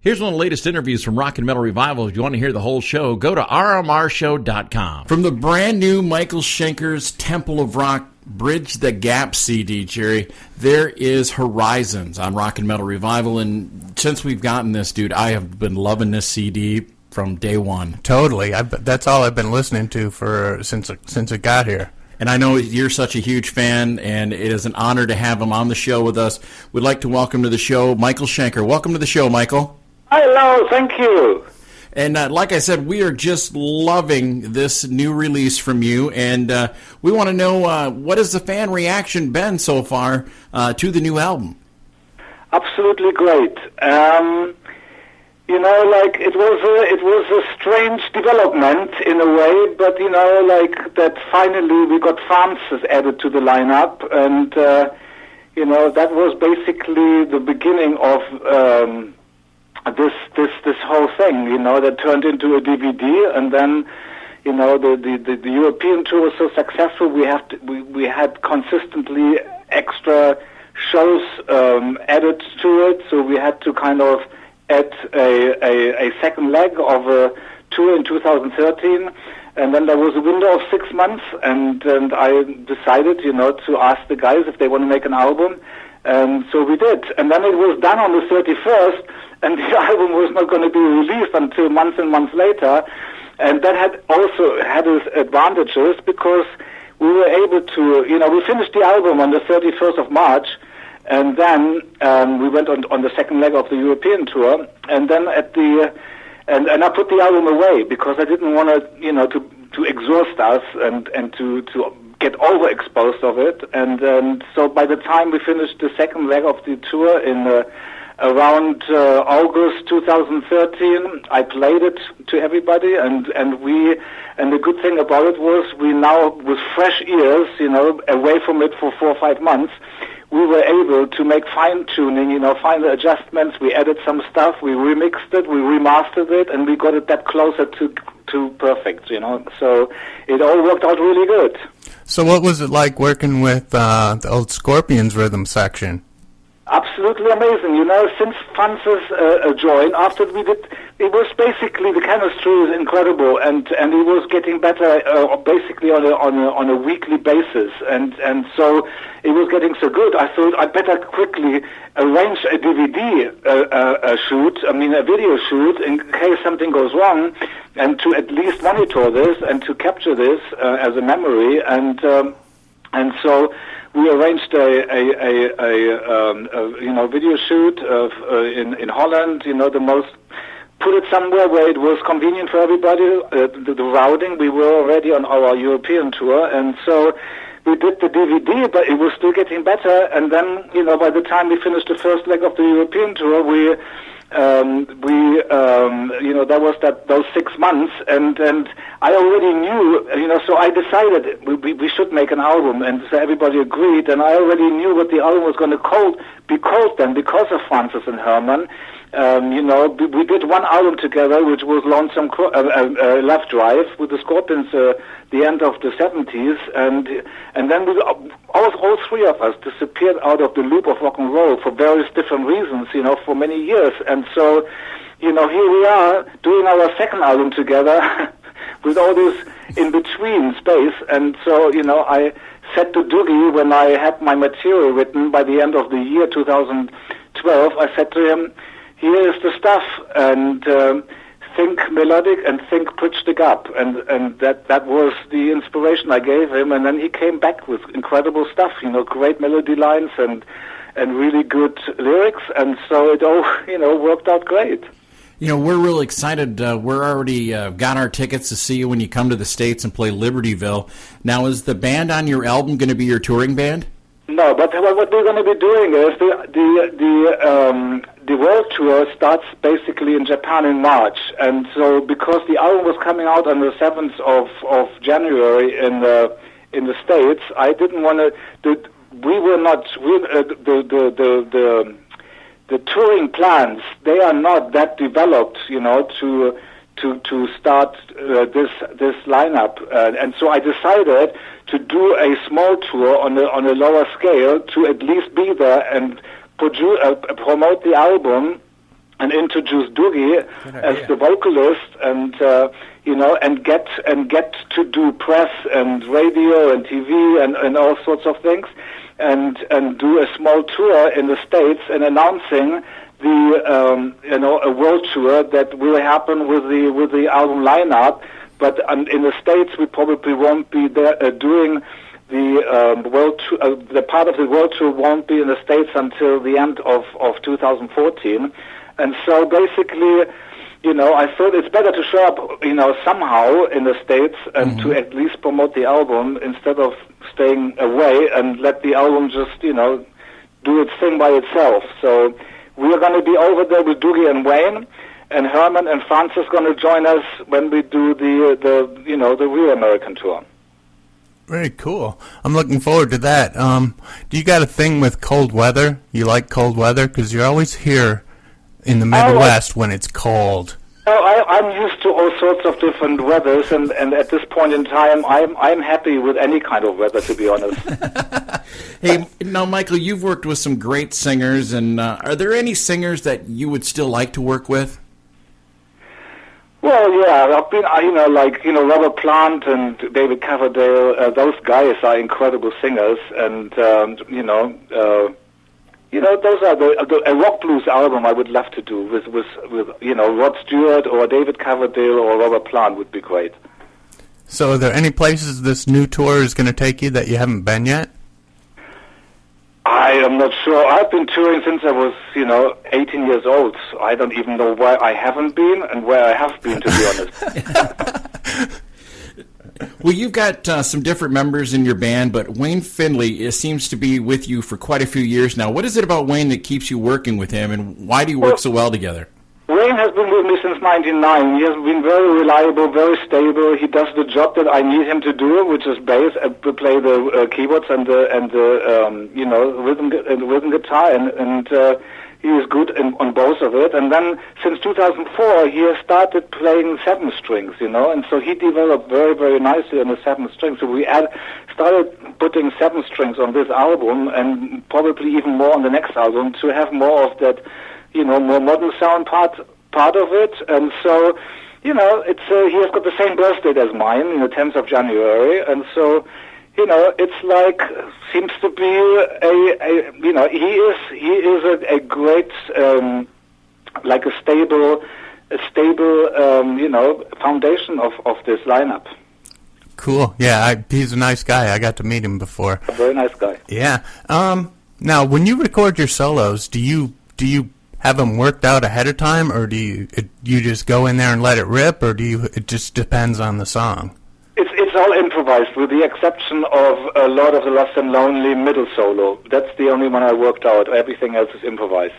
Here's one of the latest interviews from Rock and Metal Revival. If you want to hear the whole show, go to rmrshow.com. From the brand new Michael-Schenker's Temple of Rock Bridge the Gap CD, Jerry, there is Horizons on Rock and Metal Revival. And since we've gotten this, dude, I have been loving this CD from day one. Totally. That's all I've been listening to since it got here. And I know you're such a huge fan, and it is an honor to have him on the show with us. We'd like to welcome to the show Michael Schenker. Welcome to the show, Michael. Hello, thank you. And like I said, we are just loving this new release from you, and we want to know what has the fan reaction been so far to the new album? Absolutely great. It was a strange development in a way, but that finally we got Francis added to the lineup, and that was basically the beginning of this whole thing, that turned into a DVD, and then the European tour was so successful. We had consistently extra shows added to it, so we had to kind of add a second leg of a tour in 2013, and then there was a window of 6 months, and I decided, to ask the guys if they want to make an album, and so we did. And then it was done on the 31st, and the album was not going to be released until months and months later, and that had also had its advantages because we were able to, we finished the album on the 31st of March, and then we went on the second leg of the European tour, and then and I put the album away because I didn't want to exhaust us and to get overexposed of it, and so by the time we finished the second leg of the tour in around August 2013, I played it to everybody, and the good thing about it was we now, with fresh ears, away from it for 4 or 5 months, we were able to make fine-tuning, final adjustments. We added some stuff, we remixed it, we remastered it, and we got it that closer to perfect, So it all worked out really good. So what was it like working with the old Scorpions rhythm section? Absolutely amazing. Since Francis joined, after we did, it was basically, the chemistry is incredible, and it was getting better basically on a weekly basis, and so it was getting so good. I thought I'd better quickly arrange a DVD a video shoot, in case something goes wrong, and to at least monitor this and to capture this as a memory, and so we arranged a video shoot in Holland. Put it somewhere where it was convenient for everybody. The routing, we were already on our European tour, and so we did the DVD, but it was still getting better. And then by the time we finished the first leg of the European tour, there was those 6 months, and I already knew, so I decided we should make an album, and so everybody agreed, and I already knew what the album was going to be called then, because of Francis and Herman. We did one album together, which was Lonesome Left Drive, with the Scorpions, the end of the 70s, and then all three of us disappeared out of the loop of rock and roll for various different reasons, for many years, and so, here we are doing our second album together with all this in-between space, and so, I said to Doogie, when I had my material written by the end of the year 2012, I said to him, here is the stuff, and think melodic and think bridge the gap, and that was the inspiration I gave him, and then he came back with incredible stuff, great melody lines and really good lyrics, and so it all, worked out great. We're really excited. We're already got our tickets to see you when you come to the States and play Libertyville. Now, is the band on your album going to be your touring band? No, but what we're going to be doing is the world tour starts basically in Japan in March, and so because the album was coming out on the 7th of January in the States, I didn't want to. The touring plans, they are not that developed, to start this lineup, and so I decided to do a small tour on a lower scale to at least be there and promote the album and introduce Doogie as the vocalist, and and get to do press and radio and TV and all sorts of things, and do a small tour in the States and announcing a world tour that will happen with the album lineup. But in the States, we probably won't be there doing the world tour. The part of the world tour won't be in the States until the end of 2014. And so basically, I thought it's better to show up, somehow in the States and to at least promote the album instead of staying away and let the album just, do its thing by itself. So we are going to be over there with Doogie and Wayne, and Herman and Francis going to join us when we do the real American tour. Very cool. I'm looking forward to that. Do you got a thing with cold weather? You like cold weather? Because you're always here in the Midwest when it's cold. I'm used to all sorts of different weathers, and at this point in time, I'm happy with any kind of weather, to be honest. Hey, now, Michael, you've worked with some great singers, and are there any singers that you would still like to work with? Well, yeah, I've been, Robert Plant and David Coverdale. Those guys are incredible singers, and those are a rock blues album I would love to do with Rod Stewart or David Coverdale or Robert Plant would be great. So, are there any places this new tour is going to take you that you haven't been yet? I am not sure. I've been touring since I was, 18 years old. So I don't even know where I haven't been and where I have been, to be honest. Well, you've got some different members in your band, but Wayne Findlay seems to be with you for quite a few years now. What is it about Wayne that keeps you working with him, and why do you work so well together? Wayne has been with me since 1999. He has been very reliable, very stable. He does the job that I need him to do, which is bass, play the keyboards and the rhythm guitar, and he is good on both of it. And then since 2004, he has started playing 7 strings, and so he developed very, very nicely on the 7 strings. So we started putting 7 strings on this album, and probably even more on the next album, to have more of that, more modern sound part of it. And so, it's he has got the same birthday as mine, 10th of January, and so, it's like, seems to be he is a great, like a stable, foundation of this lineup. Cool. Yeah, he's a nice guy. I got to meet him before. A very nice guy. Yeah. Now, when you record your solos, do you have them worked out ahead of time, or do you just go in there and let it rip, or it just depends on the song? It's all improvised, with the exception of Lord of the Lost and Lonely middle solo. That's the only one I worked out. Everything else is improvised.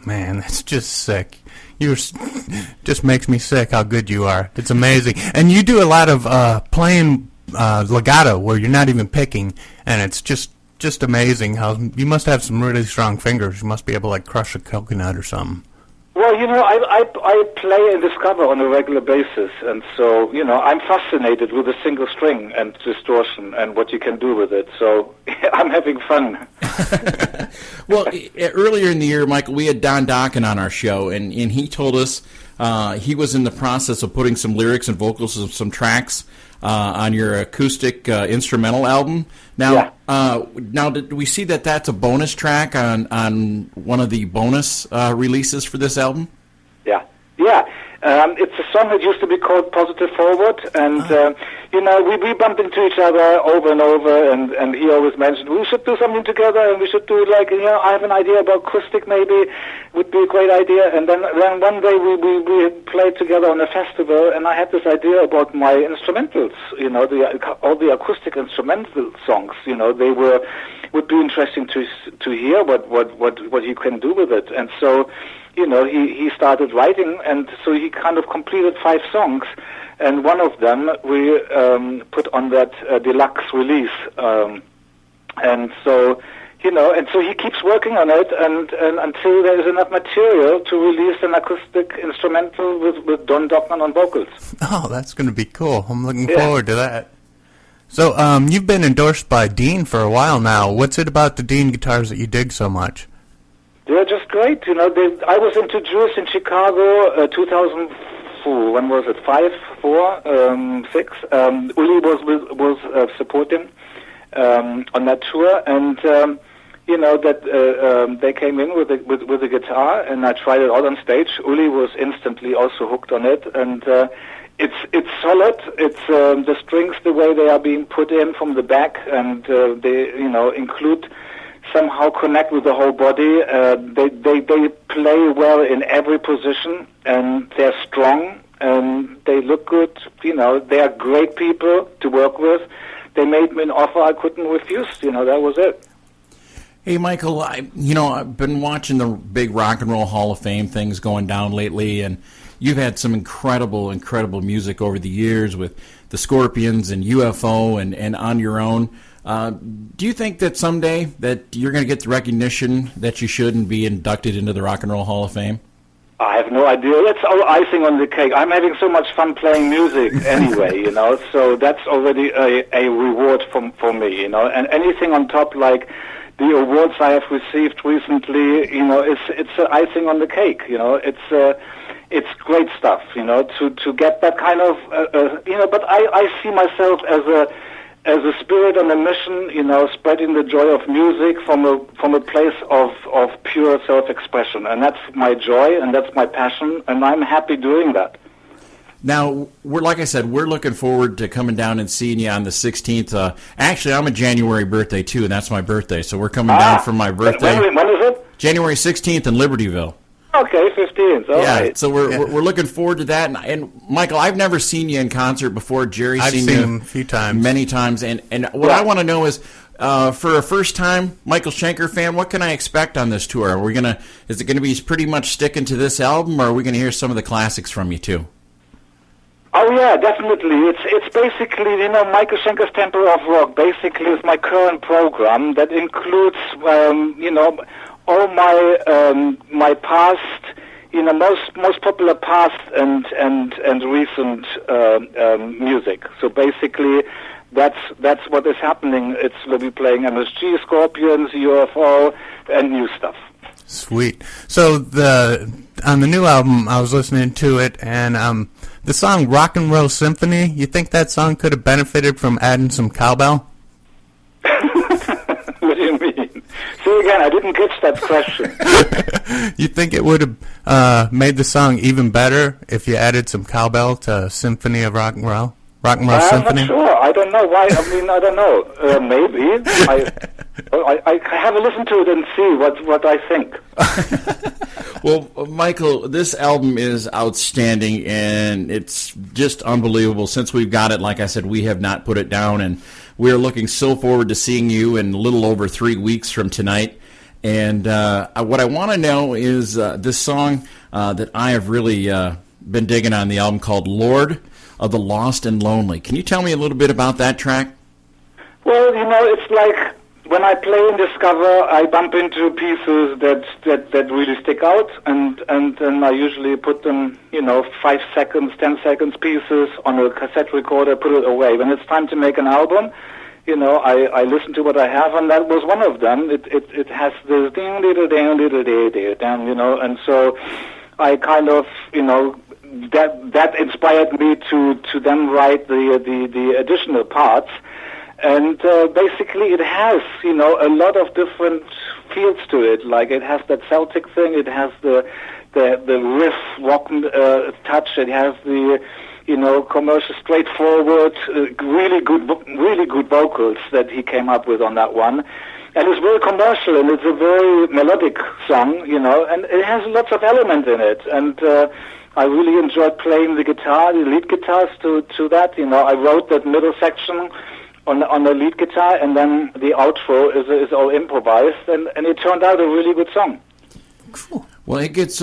Man, that's just sick. Just makes me sick how good you are. It's amazing. And you do a lot of playing legato, where you're not even picking, and it's just amazing how you must have some really strong fingers. You must be able to crush a coconut or something. Well, I play and discover on a regular basis, and so, I'm fascinated with a single string and distortion and what you can do with it, so I'm having fun. Well, earlier in the year, Michael, we had Don Dokken on our show, and he told us he was in the process of putting some lyrics and vocals of some tracks on your acoustic instrumental album. Now, now, did we see that that's a bonus track on one of the bonus releases for this album? Yeah. It's a song that used to be called Positive Forward, and we bumped into each other over and over, and he always mentioned we should do something together, and we should do I have an idea about acoustic, maybe would be a great idea. And then one day we played together on a festival, and I had this idea about my instrumentals, all the acoustic instrumental songs, they would be interesting to hear what he can do with it. And so, he started writing, and so he kind of completed 5 songs, and one of them we put on that deluxe release. And so, and so he keeps working on it, and until there is enough material to release an acoustic instrumental with Don Dokken on vocals. Oh, that's going to be cool. I'm looking forward to that. So, you've been endorsed by Dean for a while now. What's it about the Dean guitars that you dig so much? They're just great. You know, I was introduced in Chicago 2004. When was it? 5, 4, 6. Uli was supporting on that tour, and you know that they came in with a guitar, and I tried it out on stage. Uli was instantly also hooked on it, and it's solid. It's the strings, the way they are being put in from the back, and they include. Somehow connect with the whole body. They play well in every position, and they're strong, and they look good. You know, they are great people to work with. They made me an offer I couldn't refuse. You know, that was it. Hey, Michael, I've been watching the big Rock and Roll Hall of Fame things going down lately, and you've had some incredible music over the years with the Scorpions and UFO and on your own. Do you think that someday that you're going to get the recognition that you should and be inducted into the Rock and Roll Hall of Fame? I have no idea. That's all icing on the cake. I'm having so much fun playing music anyway, you know, so that's already a reward for me, you know. And anything on top, like the awards I have received recently, you know, it's icing on the cake, you know. It's great stuff, you know, to get that kind of, you know, but I see myself as a spirit on a mission, you know, spreading the joy of music from a place of pure self-expression. And that's my joy, and that's my passion, and I'm happy doing that. Now, like I said, we're looking forward to coming down and seeing you on the 16th. Actually, I'm a January birthday, too, and that's my birthday. So we're coming down for my birthday. When is it? January 16th in Libertyville. Okay, 15th. All right. So we're looking forward to that. And Michael, I've never seen you in concert before. Jerry's I've seen seen you him a few times, many times. And what I want to know is, for a first-time Michael-Schenker fan, what can I expect on this tour? Is it gonna be pretty much sticking to this album, or are we gonna hear some of the classics from you too? Oh yeah, definitely. It's basically, you know, Michael-Schenker's Temple of Rock basically is my current program that includes, you know, all my past, you know, most popular past and recent music. So basically, that's what is happening. We'll be playing MSG, Scorpions, UFO, and new stuff. Sweet. So on the new album, I was listening to it, and the song "Rock and Roll Symphony." You think that song could have benefited from adding some cowbell? What do you mean? Say again, I didn't catch that question. You think it would have made the song even better if you added some cowbell to "Symphony of Rock and Roll"? Rock and Roll Symphony? I'm not sure. I don't know why. I mean, I don't know. Maybe. I have a listen to it and see what I think. Well, Michael, this album is outstanding, and it's just unbelievable. Since we've got it, like I said, we have not put it down, and we're looking so forward to seeing you in a little over 3 weeks from tonight. And what I want to know is this song that I have really been digging on the album called Lord of the Lost and Lonely. Can you tell me a little bit about that track? Well, you know, it's like when I play and discover, I bump into pieces that really stick out, and then I usually put them, you know, 5 seconds, 10 seconds pieces on a cassette recorder, put it away. When it's time to make an album, you know, I listen to what I have, and that was one of them. It has this ding, little ding, little ding, you know, and so I kind of, you know, that inspired me to then write the additional parts. And basically it has, you know, a lot of different fields to it. Like it has that Celtic thing, it has the riff rock touch, it has the, you know, commercial, straightforward, really good vocals that he came up with on that one. And it's very commercial, and it's a very melodic song, you know, and it has lots of elements in it. And I really enjoyed playing the guitar, the lead guitars to that. You know, I wrote that middle section on the lead guitar, and then the outro is all improvised, and it turned out a really good song. Cool. Well, it gets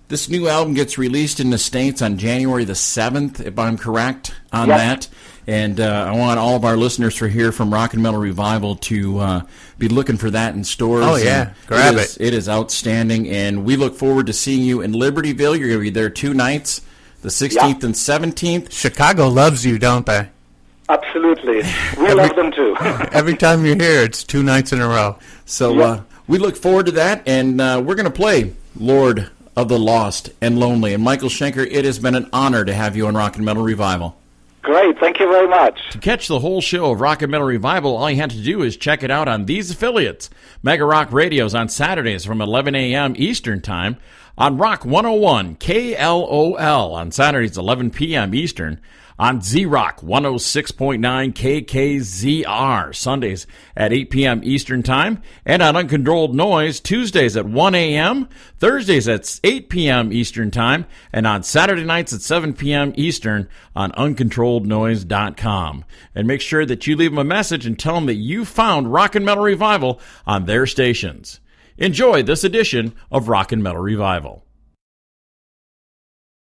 this new album gets released in the States on January the 7th, if I'm correct on that. And I want all of our listeners for here from Rock and Metal Revival to be looking for that in stores. Oh, yeah. Grab it. It is outstanding, and we look forward to seeing you in Libertyville. You're going to be there 2 nights, the 16th and 17th. Chicago loves you, don't they? Absolutely. We love them too. Every time you're here, it's 2 nights in a row. So We look forward to that, and we're going to play Lord of the Lost and Lonely. And Michael Schenker, it has been an honor to have you on Rock and Metal Revival. Great, thank you very much. To catch the whole show of Rock and Metal Revival, all you have to do is check it out on these affiliates. Mega Rock Radios on Saturdays from 11 a.m. Eastern Time, on Rock 101 KLOL on Saturdays 11 p.m. Eastern, on Z-Rock 106.9 KKZR Sundays at 8 p.m. Eastern Time, and on Uncontrolled Noise Tuesdays at 1 a.m., Thursdays at 8 p.m. Eastern Time, and on Saturday nights at 7 p.m. Eastern on UncontrolledNoise.com. And make sure that you leave them a message and tell them that you found Rock and Metal Revival on their stations. Enjoy this edition of Rock and Metal Revival.